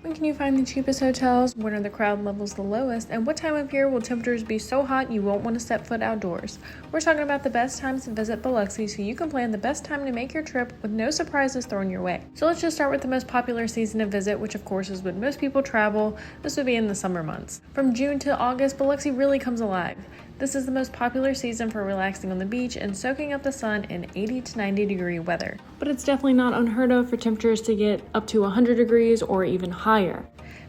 When can you find the cheapest hotels? When are the crowd levels the lowest? And what time of year will temperatures be so hot you won't want to step foot outdoors? We're talking about the best times to visit Biloxi so you can plan the best time to make your trip with no surprises thrown your way. So let's just start with the most popular season to visit, which of course is when most people travel. This would be in the summer months. From June to August, Biloxi really comes alive. This is the most popular season for relaxing on the beach and soaking up the sun in 80 to 90 degree weather. But it's definitely not unheard of for temperatures to get up to 100 degrees or even higher.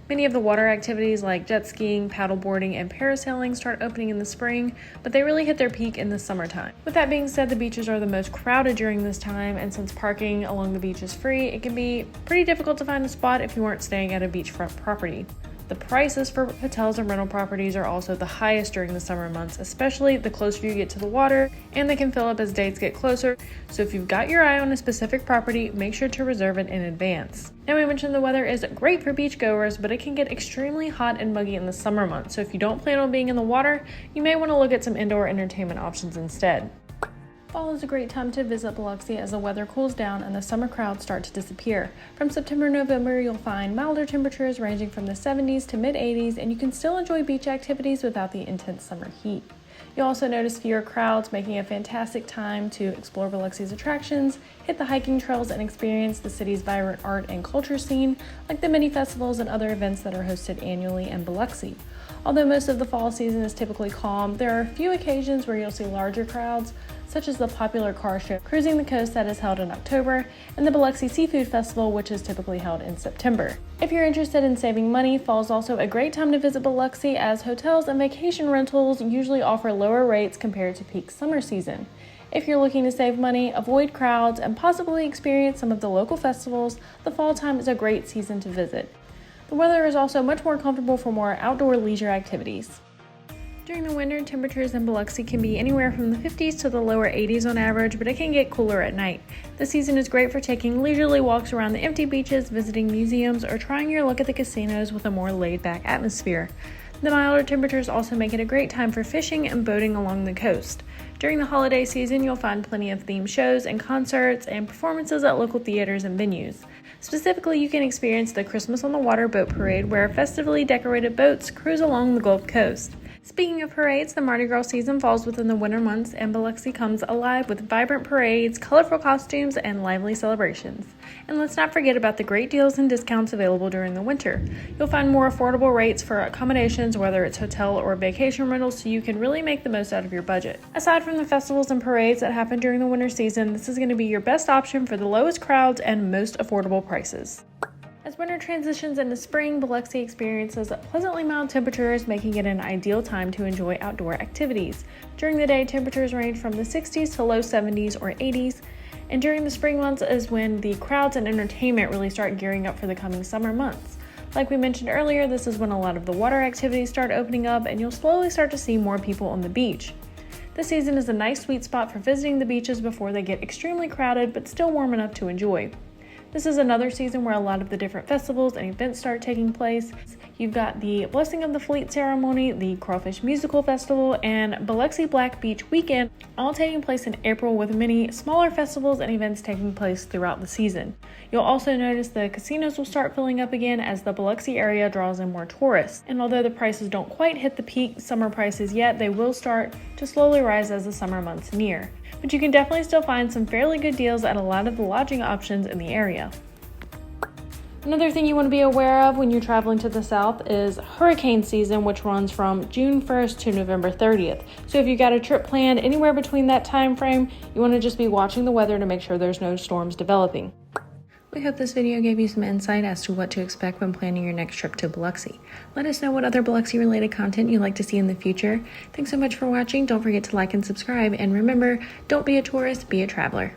Many of the water activities like jet skiing, paddleboarding, and parasailing start opening in the spring, but they really hit their peak in the summertime. With that being said, the beaches are the most crowded during this time, and since parking along the beach is free, it can be pretty difficult to find a spot if you aren't staying at a beachfront property. The prices for hotels and rental properties are also the highest during the summer months, especially the closer you get to the water, and they can fill up as dates get closer. So if you've got your eye on a specific property, make sure to reserve it in advance. Now, we mentioned the weather is great for beachgoers, but it can get extremely hot and muggy in the summer months. So if you don't plan on being in the water, you may want to look at some indoor entertainment options instead. Fall is a great time to visit Biloxi as the weather cools down and the summer crowds start to disappear. From September to November, you'll find milder temperatures ranging from the 70s to mid-80s, and you can still enjoy beach activities without the intense summer heat. You'll also notice fewer crowds, making it a fantastic time to explore Biloxi's attractions, hit the hiking trails, and experience the city's vibrant art and culture scene, like the many festivals and other events that are hosted annually in Biloxi. Although most of the fall season is typically calm, there are a few occasions where you'll see larger crowds, such as the popular car show Cruising the Coast that is held in October, and the Biloxi Seafood Festival, which is typically held in September. If you're interested in saving money, fall is also a great time to visit Biloxi, as hotels and vacation rentals usually offer lower rates compared to peak summer season. If you're looking to save money, avoid crowds, and possibly experience some of the local festivals, the fall time is a great season to visit. The weather is also much more comfortable for more outdoor leisure activities. During the winter, temperatures in Biloxi can be anywhere from the 50s to the lower 80s on average, but it can get cooler at night. The season is great for taking leisurely walks around the empty beaches, visiting museums, or trying your luck at the casinos with a more laid-back atmosphere. The milder temperatures also make it a great time for fishing and boating along the coast. During the holiday season, you'll find plenty of themed shows and concerts and performances at local theaters and venues. Specifically, you can experience the Christmas on the Water boat parade, where festively decorated boats cruise along the Gulf Coast. Speaking of parades, the Mardi Gras season falls within the winter months, and Biloxi comes alive with vibrant parades, colorful costumes, and lively celebrations. And let's not forget about the great deals and discounts available during the winter. You'll find more affordable rates for accommodations, whether it's hotel or vacation rentals, so you can really make the most out of your budget. Aside from the festivals and parades that happen during the winter season, this is going to be your best option for the lowest crowds and most affordable prices. As winter transitions into spring, Biloxi experiences pleasantly mild temperatures, making it an ideal time to enjoy outdoor activities. During the day, temperatures range from the 60s to low 70s or 80s, and during the spring months is when the crowds and entertainment really start gearing up for the coming summer months. Like we mentioned earlier, this is when a lot of the water activities start opening up, and you'll slowly start to see more people on the beach. This season is a nice sweet spot for visiting the beaches before they get extremely crowded, but still warm enough to enjoy. This is another season where a lot of the different festivals and events start taking place. You've got the Blessing of the Fleet ceremony, the Crawfish Musical Festival, and Biloxi Black Beach Weekend, all taking place in April, with many smaller festivals and events taking place throughout the season. You'll also notice the casinos will start filling up again as the Biloxi area draws in more tourists. And although the prices don't quite hit the peak summer prices yet, they will start to slowly rise as the summer months near. But you can definitely still find some fairly good deals at a lot of the lodging options in the area. Another thing you want to be aware of when you're traveling to the south is hurricane season, which runs from June 1st to November 30th. So if you got a trip planned anywhere between that time frame, you want to just be watching the weather to make sure there's no storms developing. We hope this video gave you some insight as to what to expect when planning your next trip to Biloxi. Let us know what other Biloxi related content you'd like to see in the future. Thanks so much for watching. Don't forget to like and subscribe, and remember, don't be a tourist, be a traveler.